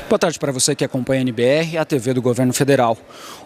Boa tarde para você que acompanha a NBR, a TV do Governo Federal.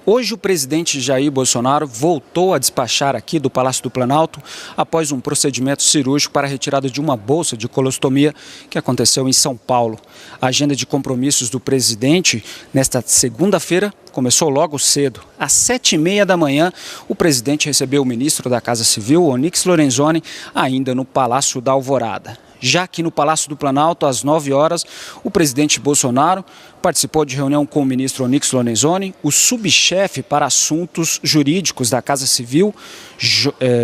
Hoje o presidente Jair Bolsonaro voltou a despachar aqui do Palácio do Planalto após um procedimento cirúrgico para a retirada de uma bolsa de colostomia que aconteceu em São Paulo. A agenda de compromissos do presidente nesta segunda-feira começou logo cedo. Às 7h30 da manhã, o presidente recebeu o ministro da Casa Civil, Onyx Lorenzoni, ainda no Palácio da Alvorada. Já aqui no Palácio do Planalto, às 9 horas, o presidente Bolsonaro participou de reunião com o ministro Onyx Lorenzoni, o subchefe para assuntos jurídicos da Casa Civil,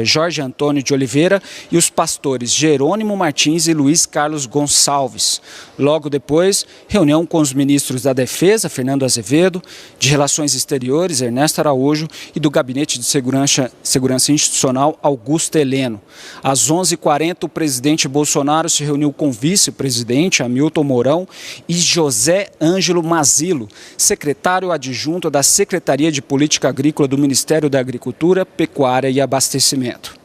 Jorge Antônio de Oliveira, e os pastores Jerônimo Martins e Luiz Carlos Gonçalves. Logo depois, reunião com os ministros da Defesa, Fernando Azevedo, de Relações Exteriores, Ernesto Araújo, e do Gabinete de Segurança Institucional, Augusto Heleno. Às 11h40, o presidente Bolsonaro se reuniu com o vice-presidente Hamilton Mourão e José Ângelo Mazilo, secretário adjunto da Secretaria de Política Agrícola do Ministério da Agricultura, Pecuária e Abastecimento.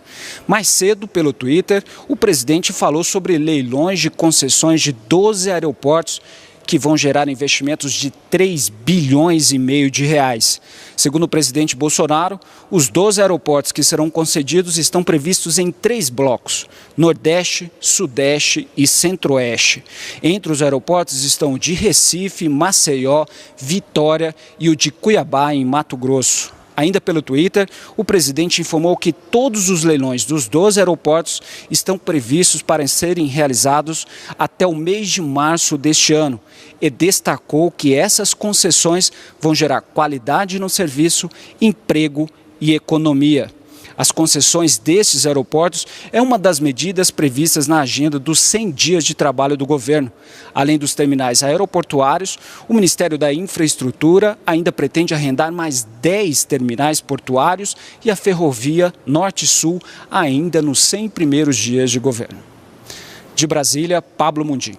Mais cedo, pelo Twitter, o presidente falou sobre leilões de concessões de 12 aeroportos que vão gerar investimentos de 3,5 bilhões de reais. Segundo o presidente Bolsonaro, os 12 aeroportos que serão concedidos estão previstos em 3 blocos: Nordeste, Sudeste e Centro-Oeste. Entre os aeroportos estão o de Recife, Maceió, Vitória e o de Cuiabá, em Mato Grosso. Ainda pelo Twitter, o presidente informou que todos os leilões dos 12 aeroportos estão previstos para serem realizados até o mês de março deste ano e destacou que essas concessões vão gerar qualidade no serviço, emprego e economia. As concessões desses aeroportos é uma das medidas previstas na agenda dos 100 dias de trabalho do governo. Além dos terminais aeroportuários, o Ministério da Infraestrutura ainda pretende arrendar mais 10 terminais portuários e a ferrovia Norte-Sul ainda nos 100 primeiros dias de governo. De Brasília, Pablo Mundim.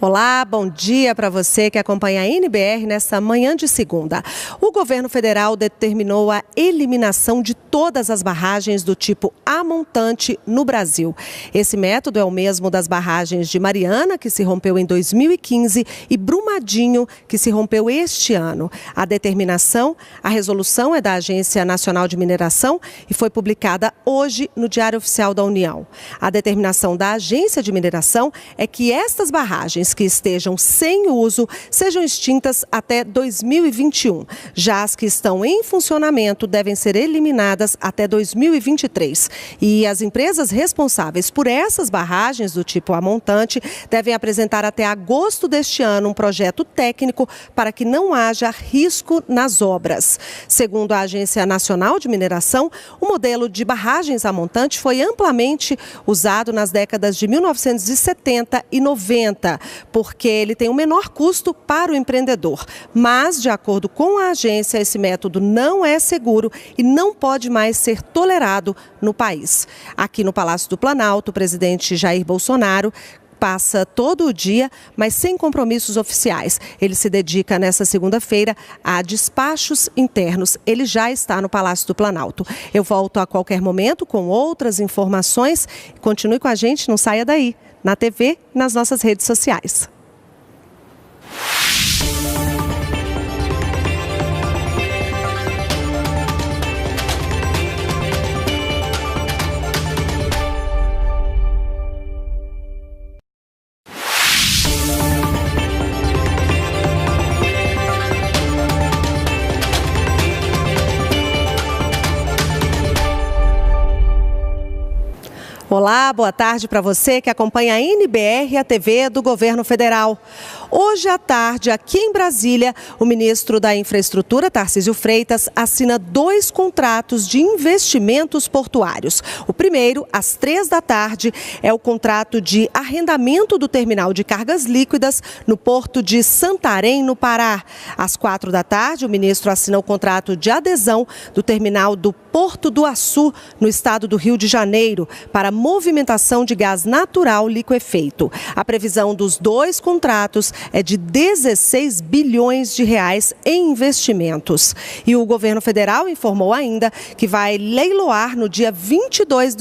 Olá, bom dia para você que acompanha a NBR nessa manhã de segunda. O governo federal determinou a eliminação de todas as barragens do tipo A montante no Brasil. Esse método é o mesmo das barragens de Mariana, que se rompeu em 2015, e Brumadinho, que se rompeu este ano. A resolução é da Agência Nacional de Mineração e foi publicada hoje no Diário Oficial da União. A determinação da Agência de Mineração é que estas barragens que estejam sem uso sejam extintas até 2021. Já as que estão em funcionamento devem ser eliminadas até 2023. E as empresas responsáveis por essas barragens do tipo A montante devem apresentar até agosto deste ano um projeto técnico para que não haja risco nas obras. Segundo a Agência Nacional de Mineração, o modelo de barragens A montante foi amplamente usado nas décadas de 1970 e 90, porque ele tem um menor custo para o empreendedor. Mas, de acordo com a agência, esse método não é seguro e não pode mais ser tolerado no país. Aqui no Palácio do Planalto, o presidente Jair Bolsonaro passa todo o dia, mas sem compromissos oficiais. Ele se dedica nessa segunda-feira a despachos internos. Ele já está no Palácio do Planalto. Eu volto a qualquer momento com outras informações. Continue com a gente, não saia daí. Na TV, nas nossas redes sociais. Olá, boa tarde para você que acompanha a NBR, a TV do Governo Federal. Hoje à tarde, aqui em Brasília, o ministro da Infraestrutura, Tarcísio Freitas, assina 2 contratos de investimentos portuários. O primeiro, às 3 da tarde, é o contrato de arrendamento do terminal de cargas líquidas no porto de Santarém, no Pará. Às 4 da tarde, o ministro assina o contrato de adesão do terminal do Porto do Açu, no estado do Rio de Janeiro, para movimentação de gás natural liquefeito. A previsão dos 2 contratos é de 16 bilhões de reais em investimentos. E o governo federal informou ainda que vai leiloar no dia 22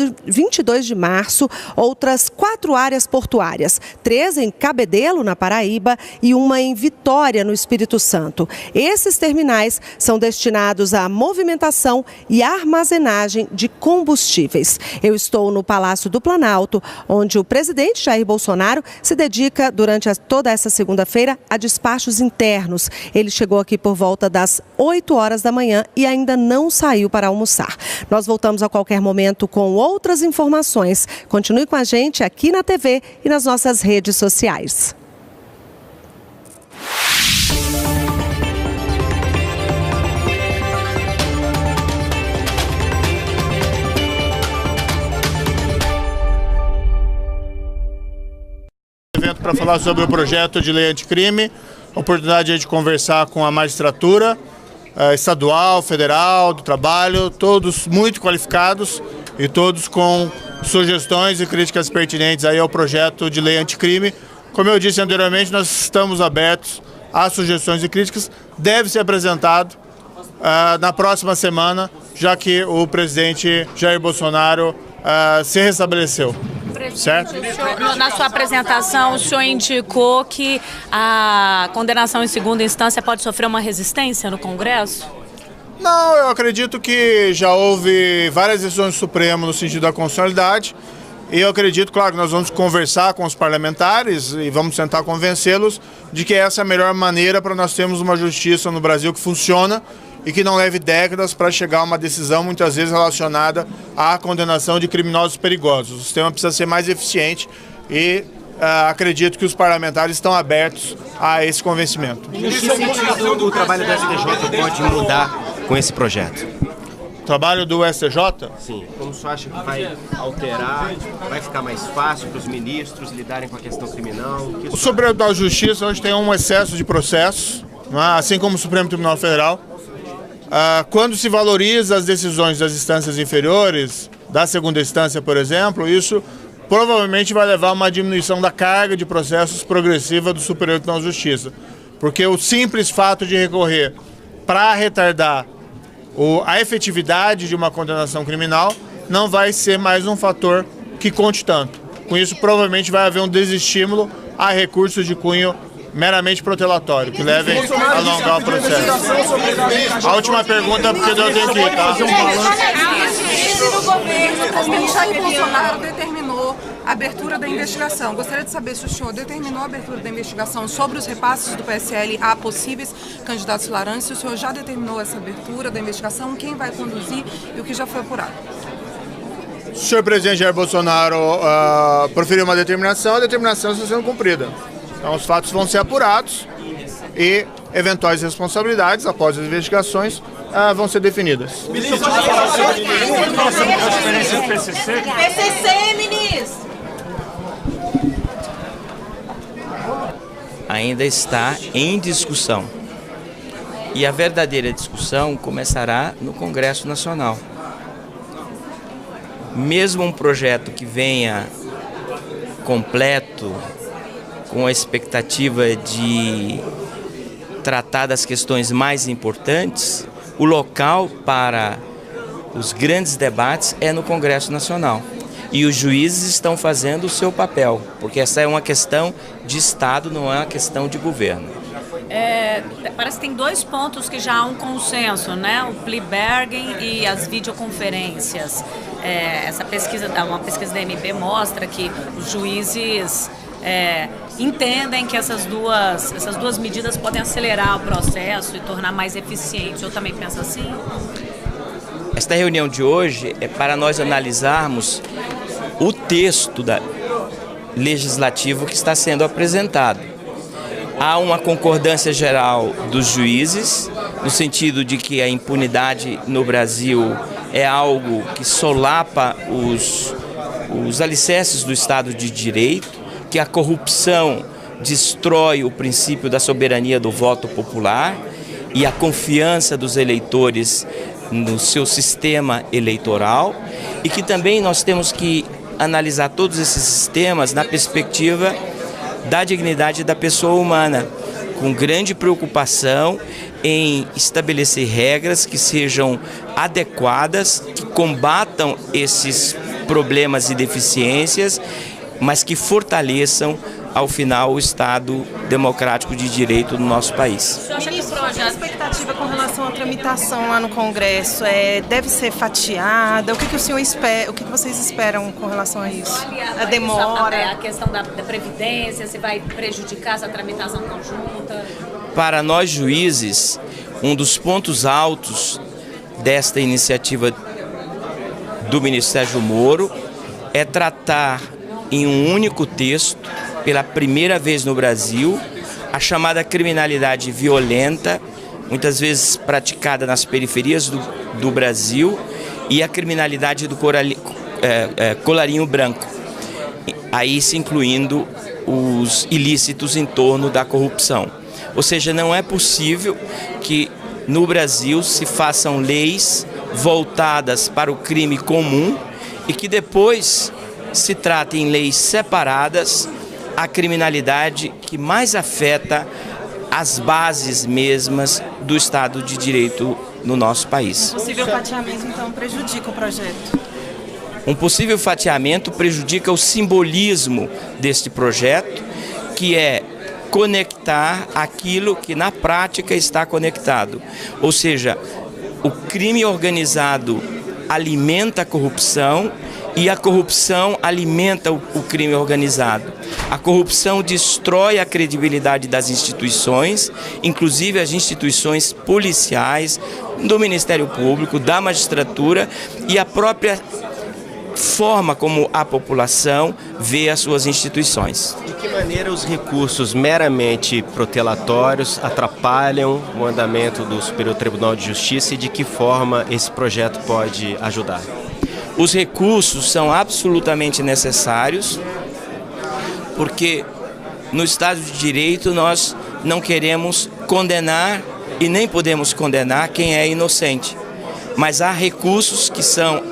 de março outras 4 áreas portuárias, 3 em Cabedelo, na Paraíba, e uma em Vitória, no Espírito Santo. Esses terminais são destinados à movimentação e armazenagem de combustíveis. Eu estou no Palácio do Planalto, onde o presidente Jair Bolsonaro se dedica durante toda essa segunda-feira a despachos internos. Ele chegou aqui por volta das 8 horas da manhã e ainda não saiu para almoçar. Nós voltamos a qualquer momento com outras informações. Continue com a gente aqui na TV e nas nossas redes sociais. Para falar sobre o projeto de lei anticrime, oportunidade de conversar com a magistratura estadual, federal, do trabalho, todos muito qualificados e todos com sugestões e críticas pertinentes aí ao projeto de lei anticrime. Como eu disse anteriormente, nós estamos abertos a sugestões e críticas. Deve ser apresentado na próxima semana, já que o presidente Jair Bolsonaro se restabeleceu. Certo? Na sua apresentação, o senhor indicou que a condenação em segunda instância pode sofrer uma resistência no Congresso? Não, eu acredito que já houve várias decisões do Supremo no sentido da constitucionalidade e eu acredito, claro, que nós vamos conversar com os parlamentares e vamos tentar convencê-los de que essa é a melhor maneira para nós termos uma justiça no Brasil que funciona e que não leve décadas para chegar a uma decisão muitas vezes relacionada à condenação de criminosos perigosos. O sistema precisa ser mais eficiente e acredito que os parlamentares estão abertos a esse convencimento. Em que sentido o trabalho do STJ pode mudar com esse projeto? O trabalho do STJ? Sim. Como o senhor acha que vai alterar, vai ficar mais fácil para os ministros lidarem com a questão criminal? O Supremo Tribunal de Justiça hoje tem um excesso de processos, assim como o Supremo Tribunal Federal. Quando se valoriza as decisões das instâncias inferiores, da segunda instância, por exemplo, isso provavelmente vai levar a uma diminuição da carga de processos progressiva do Superior Tribunal de Justiça. Porque o simples fato de recorrer para retardar a efetividade de uma condenação criminal não vai ser mais um fator que conte tanto. Com isso, provavelmente vai haver um desestímulo a recursos de cunho meramente protelatório, que levem a alongar o processo. A última pergunta, porque eu tenho que ir, tá? O presidente Jair Bolsonaro determinou a abertura da investigação. Gostaria de saber se o senhor determinou a abertura da investigação sobre os repasses do PSL a possíveis candidatos laranjas, se o senhor já determinou essa abertura da investigação, quem vai conduzir e o que já foi apurado. Se o senhor presidente Jair Bolsonaro proferiu uma determinação, a determinação está sendo cumprida. Então os fatos vão ser apurados e eventuais responsabilidades após as investigações vão ser definidas. PCC, ministro! Ainda está em discussão. E a verdadeira discussão começará no Congresso Nacional. Mesmo um projeto que venha completo, com a expectativa de tratar das questões mais importantes, o local para os grandes debates é no Congresso Nacional. E os juízes estão fazendo o seu papel, porque essa é uma questão de Estado, não é uma questão de governo. Parece que tem 2 pontos que já há um consenso, né? O plea bargain e as videoconferências. Essa pesquisa, uma pesquisa da MB mostra que os juízes entendem que essas duas medidas podem acelerar o processo e tornar mais eficiente. Eu também penso assim? Esta reunião de hoje é para nós analisarmos o texto legislativo que está sendo apresentado. Há uma concordância geral dos juízes, no sentido de que a impunidade no Brasil é algo que solapa os alicerces do Estado de Direito, que a corrupção destrói o princípio da soberania do voto popular e a confiança dos eleitores no seu sistema eleitoral, e que também nós temos que analisar todos esses sistemas na perspectiva da dignidade da pessoa humana, com grande preocupação em estabelecer regras que sejam adequadas, que combatam esses problemas e deficiências, mas que fortaleçam, ao final, o Estado democrático de direito do nosso país. A expectativa com relação à tramitação lá no Congresso deve ser fatiada? O que o senhor espera? O que vocês esperam com relação a isso? A demora? A questão da Previdência, se vai prejudicar essa tramitação conjunta? Para nós juízes, um dos pontos altos desta iniciativa do ministro Sérgio Moro é tratar em um único texto, pela primeira vez no Brasil, a criminalidade violenta, muitas vezes praticada nas periferias do Brasil, e a criminalidade do colarinho branco, aí se incluindo os ilícitos em torno da corrupção. Ou seja, não é possível que no Brasil se façam leis voltadas para o crime comum e que depois se tratem em leis separadas a criminalidade que mais afeta as bases mesmas do Estado de Direito no nosso país. Um possível fatiamento, então, prejudica o projeto? Um possível fatiamento prejudica o simbolismo deste projeto, que é conectar aquilo que na prática está conectado. Ou seja, o crime organizado alimenta a corrupção e a corrupção alimenta o crime organizado. A corrupção destrói a credibilidade das instituições, inclusive as instituições policiais, do Ministério Público, da magistratura e a própria forma como a população vê as suas instituições. De que maneira os recursos meramente protelatórios atrapalham o andamento do Superior Tribunal de Justiça e de que forma esse projeto pode ajudar? Os recursos são absolutamente necessários, porque no Estado de Direito nós não queremos condenar e nem podemos condenar quem é inocente. Mas há recursos que são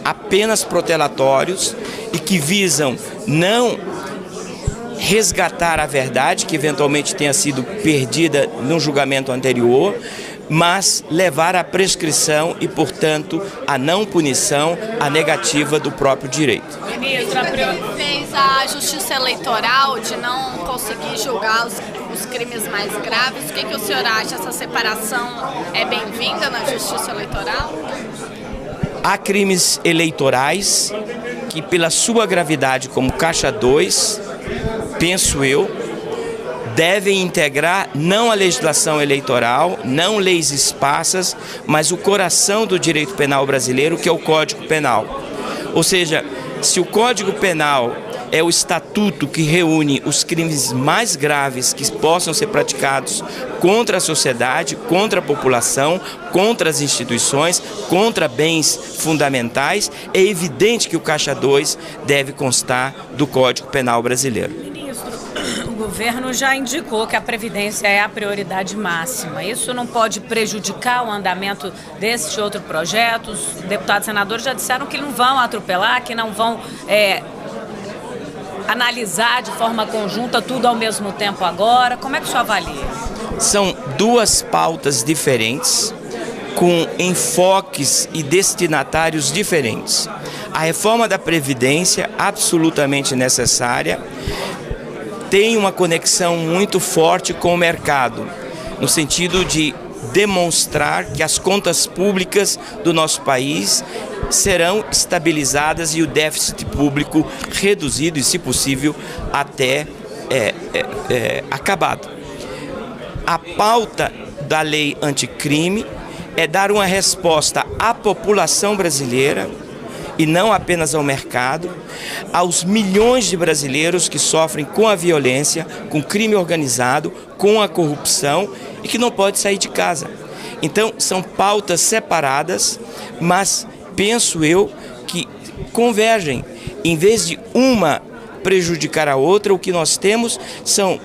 apenas protelatórios e que visam não resgatar a verdade que eventualmente tenha sido perdida no julgamento anterior, mas levar à prescrição e, portanto, à não punição, à negativa do próprio direito. Ministra, fez a justiça eleitoral de não conseguir julgar os crimes mais graves. O que o senhor acha? Essa separação é bem-vinda na justiça eleitoral? Há crimes eleitorais que, pela sua gravidade, como Caixa 2, penso eu, devem integrar não a legislação eleitoral, não leis esparsas, mas o coração do direito penal brasileiro, que é o Código Penal. Ou seja, se o Código Penal é o estatuto que reúne os crimes mais graves que possam ser praticados contra a sociedade, contra a população, contra as instituições, contra bens fundamentais, é evidente que o Caixa 2 deve constar do Código Penal brasileiro. O governo já indicou que a Previdência é a prioridade máxima. Isso não pode prejudicar o andamento deste outro projeto? Os deputados e senadores já disseram que não vão atropelar, que não vão analisar de forma conjunta tudo ao mesmo tempo agora. Como é que o senhor avalia? São duas pautas diferentes, com enfoques e destinatários diferentes. A reforma da Previdência, absolutamente necessária, tem uma conexão muito forte com o mercado, no sentido de demonstrar que as contas públicas do nosso país serão estabilizadas e o déficit público reduzido e, se possível, até acabado. A pauta da lei anticrime é dar uma resposta à população brasileira e não apenas ao mercado, aos milhões de brasileiros que sofrem com a violência, com o crime organizado, com a corrupção e que não pode sair de casa. Então, são pautas separadas, mas penso eu que convergem. Em vez de uma prejudicar a outra, o que nós temos são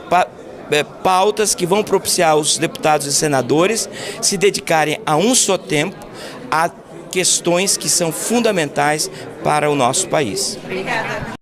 pautas que vão propiciar os deputados e senadores se dedicarem a um só tempo a questões que são fundamentais para o nosso país. Obrigada.